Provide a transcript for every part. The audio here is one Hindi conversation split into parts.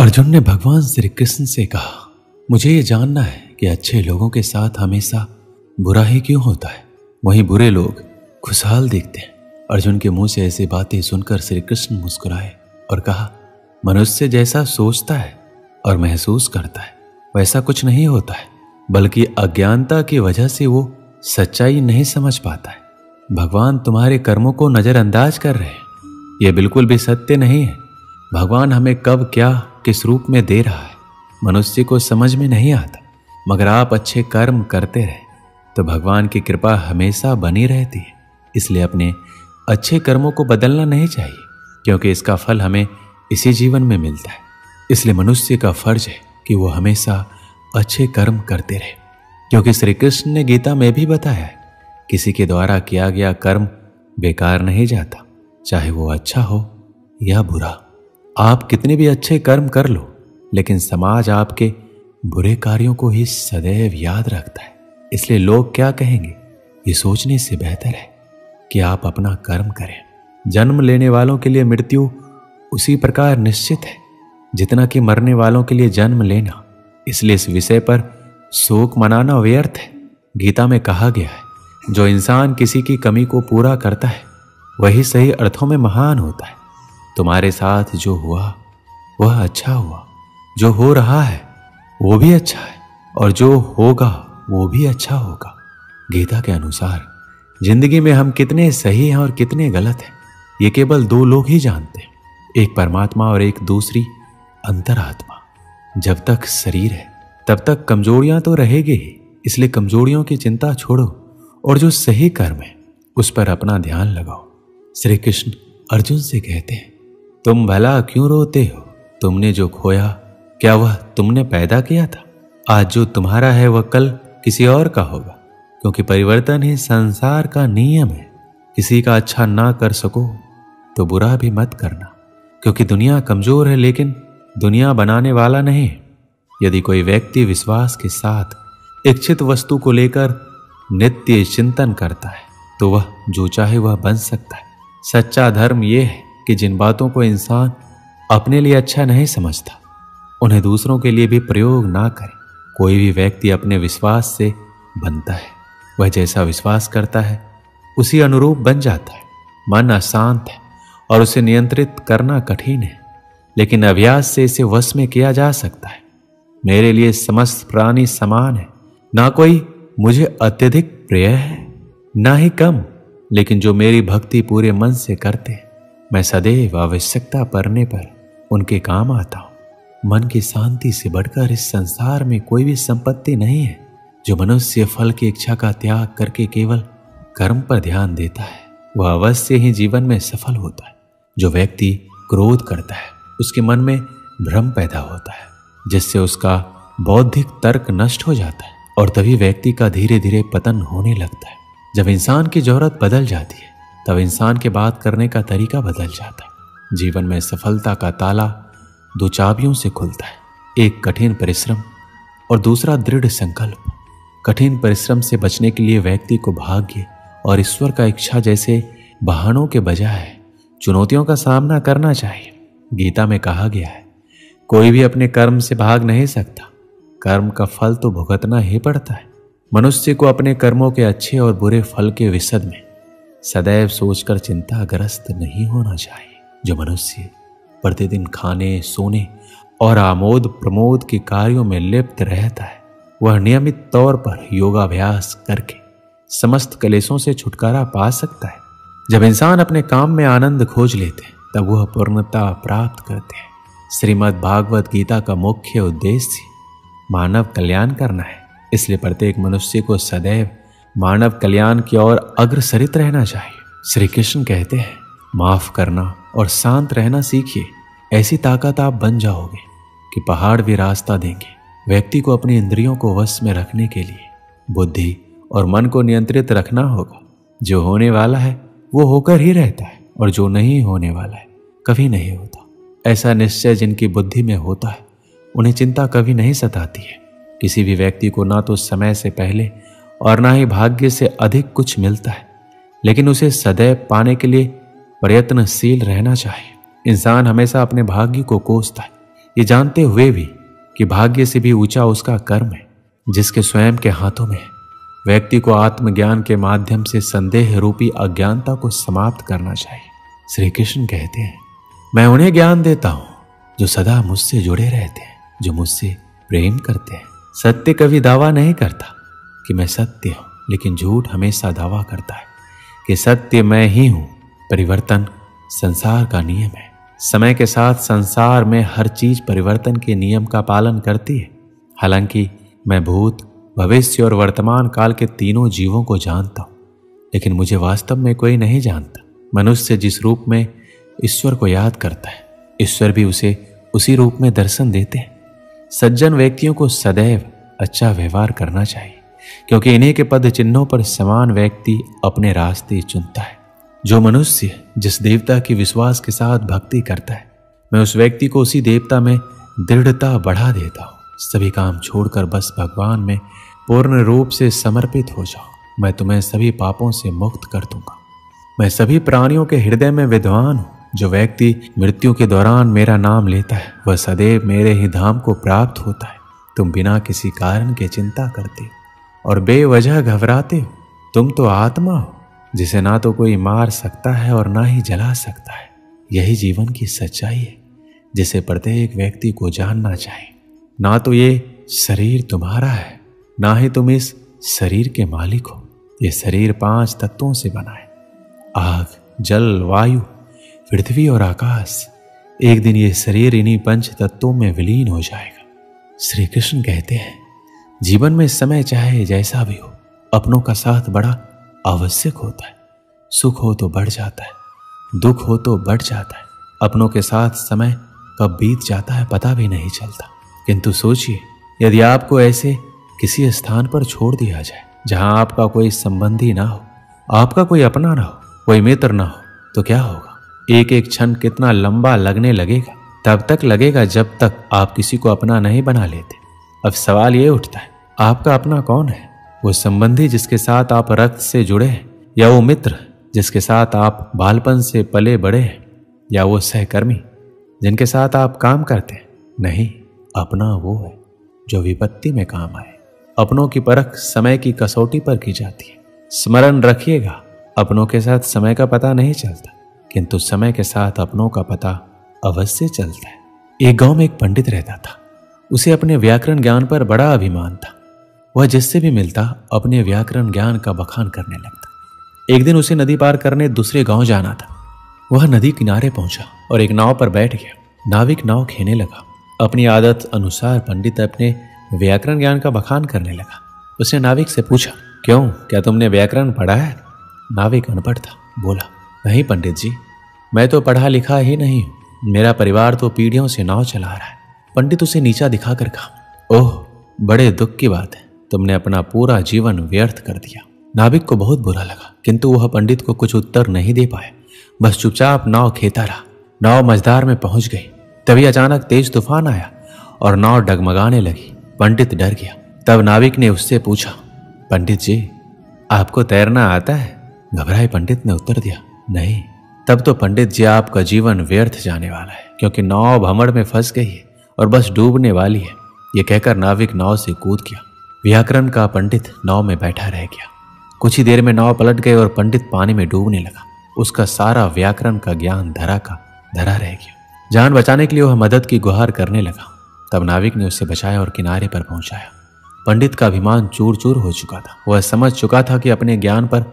अर्जुन ने भगवान श्री कृष्ण से कहा, मुझे ये जानना है कि अच्छे लोगों के साथ हमेशा बुरा ही क्यों होता है, वहीं बुरे लोग खुशहाल दिखते हैं। अर्जुन के मुंह से ऐसी बातें सुनकर श्री कृष्ण मुस्कुराए और कहा, मनुष्य जैसा सोचता है और महसूस करता है वैसा कुछ नहीं होता है, बल्कि अज्ञानता की वजह से वो सच्चाई नहीं समझ पाता है। भगवान तुम्हारे कर्मों को नजरअंदाज कर रहे हैं, यह बिल्कुल भी सत्य नहीं है। भगवान हमें कब क्या किस रूप में दे रहा है मनुष्य को समझ में नहीं आता, मगर आप अच्छे कर्म करते रहे तो भगवान की कृपा हमेशा बनी रहती है। इसलिए अपने अच्छे कर्मों को बदलना नहीं चाहिए, क्योंकि इसका फल हमें इसी जीवन में मिलता है। इसलिए मनुष्य का फर्ज है कि वो हमेशा अच्छे कर्म करते रहे, क्योंकि श्री कृष्ण ने गीता में भी बताया है, किसी के द्वारा किया गया कर्म बेकार नहीं जाता, चाहे वो अच्छा हो या बुरा। आप कितने भी अच्छे कर्म कर लो, लेकिन समाज आपके बुरे कार्यों को ही सदैव याद रखता है। इसलिए लोग क्या कहेंगे ये सोचने से बेहतर है कि आप अपना कर्म करें। जन्म लेने वालों के लिए मृत्यु उसी प्रकार निश्चित है जितना कि मरने वालों के लिए जन्म लेना। इसलिए इस विषय पर शोक मनाना व्यर्थ है। गीता में कहा गया है, जो इंसान किसी की कमी को पूरा करता है वही सही अर्थों में महान होता है। तुम्हारे साथ जो हुआ वह अच्छा हुआ, जो हो रहा है वो भी अच्छा है, और जो होगा वो भी अच्छा होगा। गीता के अनुसार जिंदगी में हम कितने सही हैं और कितने गलत हैं ये केवल दो लोग ही जानते हैं, एक परमात्मा और एक दूसरी अंतरात्मा। जब तक शरीर है तब तक कमजोरियां तो रहेगी ही, इसलिए कमजोरियों की चिंता छोड़ो और जो सही कर्म है उस पर अपना ध्यान लगाओ। श्री कृष्ण अर्जुन से कहते हैं, तुम भला क्यों रोते हो? तुमने जो खोया क्या वह तुमने पैदा किया था? आज जो तुम्हारा है वह कल किसी और का होगा, क्योंकि परिवर्तन ही संसार का नियम है। किसी का अच्छा ना कर सको तो बुरा भी मत करना, क्योंकि दुनिया कमजोर है लेकिन दुनिया बनाने वाला नहीं है। यदि कोई व्यक्ति विश्वास के साथ इच्छित वस्तु को लेकर नित्य चिंतन करता है तो वह जो चाहे वह बन सकता है। सच्चा धर्म यह है कि जिन बातों को इंसान अपने लिए अच्छा नहीं समझता उन्हें दूसरों के लिए भी प्रयोग ना करे। कोई भी व्यक्ति अपने विश्वास से बनता है, वह जैसा विश्वास करता है उसी अनुरूप बन जाता है। मन अशांत है और उसे नियंत्रित करना कठिन है, लेकिन अभ्यास से इसे वश में किया जा सकता है। मेरे लिए समस्त प्राणी समान है, ना कोई मुझे अत्यधिक प्रिय है ना ही कम, लेकिन जो मेरी भक्ति पूरे मन से करते मैं सदैव आवश्यकता पड़ने पर उनके काम आता हूं। मन की शांति से बढ़कर इस संसार में कोई भी संपत्ति नहीं है। जो मनुष्य फल की इच्छा का त्याग करके केवल कर्म पर ध्यान देता है वह अवश्य ही जीवन में सफल होता है। जो व्यक्ति क्रोध करता है उसके मन में भ्रम पैदा होता है, जिससे उसका बौद्धिक तर्क नष्ट हो जाता है और तभी व्यक्ति का धीरे धीरे पतन होने लगता है। जब इंसान की जरूरत बदल जाती है तब इंसान के बात करने का तरीका बदल जाता है। जीवन में सफलता का ताला दो चाबियों से खुलता है, एक कठिन परिश्रम और दूसरा दृढ़ संकल्प। कठिन परिश्रम से बचने के लिए व्यक्ति को भाग्य और ईश्वर का इच्छा जैसे बहानों के बजाय चुनौतियों का सामना करना चाहिए। गीता में कहा गया है, कोई भी अपने कर्म से भाग नहीं सकता, कर्म का फल तो भुगतना ही पड़ता है। मनुष्य को अपने कर्मों के अच्छे और बुरे फल के विषय में सदैव सोचकर चिंताग्रस्त नहीं होना चाहिए। जो मनुष्य प्रतिदिन खाने, सोने और आमोद प्रमोद के कार्यों में लिप्त रहता है वह नियमित तौर पर योगाभ्यास करके समस्त क्लेशों से छुटकारा पा सकता है। जब इंसान अपने काम में आनंद खोज लेते हैं तब वह पूर्णता प्राप्त करते हैं। श्रीमद् भागवत गीता का मुख्य उद्देश्य मानव कल्याण करना है, इसलिए प्रत्येक मनुष्य को सदैव मानव कल्याण की ओर अग्रसरित रहना चाहिए। श्री कृष्ण कहते हैं, माफ करना और शांत रहना सीखिए, ऐसी ताकत आप बन जाओगे कि पहाड़ भी रास्ता देंगे। व्यक्ति को अपनी इंद्रियों को वश में रखने के लिए बुद्धि और मन को नियंत्रित रखना होगा। जो होने वाला है वो होकर ही रहता है और जो नहीं होने वाला है कभी नहीं होता। ऐसा निश्चय जिनकी बुद्धि में होता है उन्हें चिंता कभी नहीं सताती है। किसी भी व्यक्ति को ना तो समय से पहले और ना ही भाग्य से अधिक कुछ मिलता है, लेकिन उसे सदैव पाने के लिए प्रयत्नशील रहना चाहिए। इंसान हमेशा अपने भाग्य को कोसता है, ये जानते हुए भी कि भाग्य से भी ऊंचा उसका कर्म है जिसके स्वयं के हाथों में है। व्यक्ति को आत्मज्ञान के माध्यम से संदेह रूपी अज्ञानता को समाप्त करना चाहिए। श्री कृष्ण कहते हैं, मैं उन्हें ज्ञान देता हूं जो सदा मुझसे जुड़े रहते हैं, जो मुझसे प्रेम करते हैं। सत्य कभी दावा नहीं करता कि मैं सत्य हूं, लेकिन झूठ हमेशा दावा करता है कि सत्य मैं ही हूं। परिवर्तन संसार का नियम है। समय के साथ संसार में हर चीज परिवर्तन के नियम का पालन करती है। हालांकि मैं भूत, भविष्य और वर्तमान काल के तीनों जीवों को जानता हूं, लेकिन मुझे वास्तव में कोई नहीं जानता। मनुष्य जिस रूप में ईश्वर को याद करता है, ईश्वर भी उसे उसी रूप में दर्शन देते हैं। सज्जन व्यक्तियों को सदैव अच्छा व्यवहार करना चाहिए, क्योंकि इन्हीं के पद चिन्हों पर समान व्यक्ति अपने रास्ते चुनता है। जो मनुष्य जिस देवता की विश्वास के साथ भक्ति करता है, मैं उस व्यक्ति को उसी देवता में दृढ़ता बढ़ा देता हूँ। सभी काम छोड़कर बस भगवान में पूर्ण रूप से समर्पित हो जाओ। मैं तुम्हें सभी पापों से मुक्त कर दूंगा। मैं सभी प्राणियों के हृदय में विद्वान हूँ। जो व्यक्ति मृत्यु के दौरान मेरा नाम लेता है, वह सदैव मेरे ही धाम को प्राप्त होता है। तुम बिना किसी कारण के चिंता करते और बेवजह घबराते हो। तुम तो आत्मा हो जिसे ना तो कोई मार सकता है और ना ही जला सकता है। यही जीवन की सच्चाई है जिसे प्रत्येक व्यक्ति को जानना चाहिए। ना तो ये शरीर तुम्हारा है, ना ही तुम इस शरीर के मालिक हो। ये शरीर 5 तत्वों से बना है, आग, जल, वायु, पृथ्वी और आकाश। एक दिन ये शरीर इन्हीं 5 तत्वों में विलीन हो जाएगा। श्री कृष्ण कहते हैं, जीवन में समय चाहे जैसा भी हो, अपनों का साथ बड़ा आवश्यक होता है। सुख हो तो बढ़ जाता है, दुख हो तो बढ़ जाता है। अपनों के साथ समय कब बीत जाता है पता भी नहीं चलता। किंतु सोचिए, यदि आपको ऐसे किसी स्थान पर छोड़ दिया जाए जहां आपका कोई संबंधी ना हो, आपका कोई अपना ना हो, कोई मित्र ना हो, तो क्या होगा? एक एक क्षण कितना लंबा लगने लगेगा। तब तक लगेगा जब तक आप किसी को अपना नहीं बना लेते। अब सवाल ये उठता है, आपका अपना कौन है? वो संबंधी जिसके साथ आप रक्त से जुड़े हैं, या वो मित्र जिसके साथ आप बालपन से पले बड़े हैं, या वो सहकर्मी जिनके साथ आप काम करते हैं? नहीं, अपना वो है जो विपत्ति में काम आए। अपनों की परख समय की कसौटी पर की जाती है। स्मरण रखिएगा, अपनों के साथ समय का पता नहीं चलता, किंतु समय के साथ अपनों का पता अवश्य चलता है। एक गांव में एक पंडित रहता था। उसे अपने व्याकरण ज्ञान पर बड़ा अभिमान था। वह जिससे भी मिलता अपने व्याकरण ज्ञान का बखान करने लगता। एक दिन उसे नदी पार करने दूसरे गांव जाना था। वह नदी किनारे पहुंचा और एक नाव पर बैठ गया। नाविक नाव खेने लगा। अपनी आदत अनुसार पंडित अपने व्याकरण ज्ञान का बखान करने लगा। उसने नाविक से पूछा, क्यों, क्या तुमने व्याकरण पढ़ा है? नाविक अनपढ़ था, बोला, नहीं पंडित जी, मैं तो पढ़ा लिखा ही नहीं हूं। मेरा परिवार तो पीढ़ियों से नाव चला रहा है। पंडित उसे नीचा दिखाकर कहा, ओह, बड़े दुख की बात है, तुमने अपना पूरा जीवन व्यर्थ कर दिया। नाविक को बहुत बुरा लगा, किंतु वह पंडित को कुछ उत्तर नहीं दे पाया। बस चुपचाप नाव खेता रहा। नाव मझधार में पहुंच गई। तभी अचानक तेज तूफान आया और नाव डगमगाने लगी। पंडित डर गया। तब नाविक ने उससे पूछा, पंडित जी, आपको तैरना आता है? घबराए पंडित ने उत्तर दिया, नहीं। तब तो पंडित जी, आपका जीवन व्यर्थ जाने वाला है, क्योंकि नाव भंवर में फंस गई है और बस डूबने वाली है। यह कहकर नाविक नाव से कूद गया। व्याकरण का पंडित नाव में बैठा रह गया। कुछ ही देर में नाव पलट गई और पंडित पानी में डूबने लगा। उसका सारा व्याकरण का ज्ञान धरा का धरा रह गया। जान बचाने के लिए वह मदद की गुहार करने लगा। तब नाविक ने उसे बचाया और किनारे पर पहुंचाया। पंडित का अभिमान चूर चूर हो चुका था। वह समझ चुका था कि अपने ज्ञान पर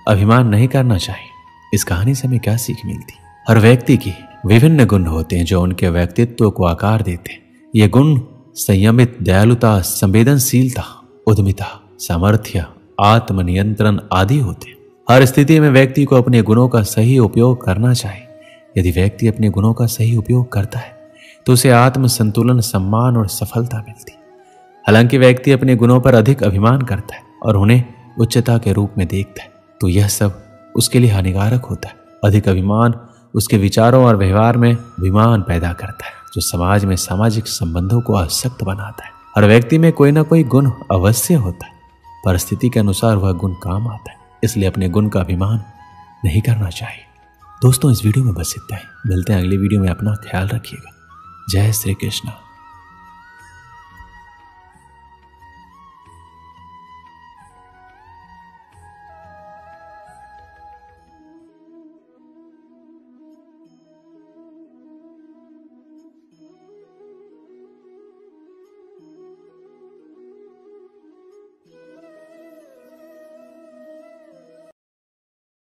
अभिमान नहीं करना चाहिए। इस कहानी से हमें क्या सीख मिलती? हर व्यक्ति की विभिन्न गुण होते हैं जो उनके व्यक्तित्व को आकार देते हैं। ये गुण संयमित, दयालुता, संवेदनशीलता, उद्यमिता, सामर्थ्य, आत्मनियंत्रण आदि होते हैं। हर स्थिति में व्यक्ति को अपने गुणों का सही उपयोग करना चाहिए। यदि व्यक्ति अपने गुणों का सही उपयोग करता है तो उसे आत्म संतुलन, सम्मान और सफलता मिलती है। हालांकि व्यक्ति अपने गुणों पर अधिक अभिमान करता है और उन्हें उच्चता के रूप में देखता है, तो यह सब उसके लिए हानिकारक होता है। अधिक अभिमान उसके विचारों और व्यवहार में विमान पैदा करता है, जो समाज में सामाजिक संबंधों को अशक्त बनाता है। हर व्यक्ति में कोई ना कोई गुण अवश्य होता है। परिस्थिति के अनुसार वह गुण काम आता है, इसलिए अपने गुण का अभिमान नहीं करना चाहिए। दोस्तों, इस वीडियो में बस इतना ही। मिलते हैं अगली वीडियो में। अपना ख्याल रखिएगा। जय श्री कृष्ण।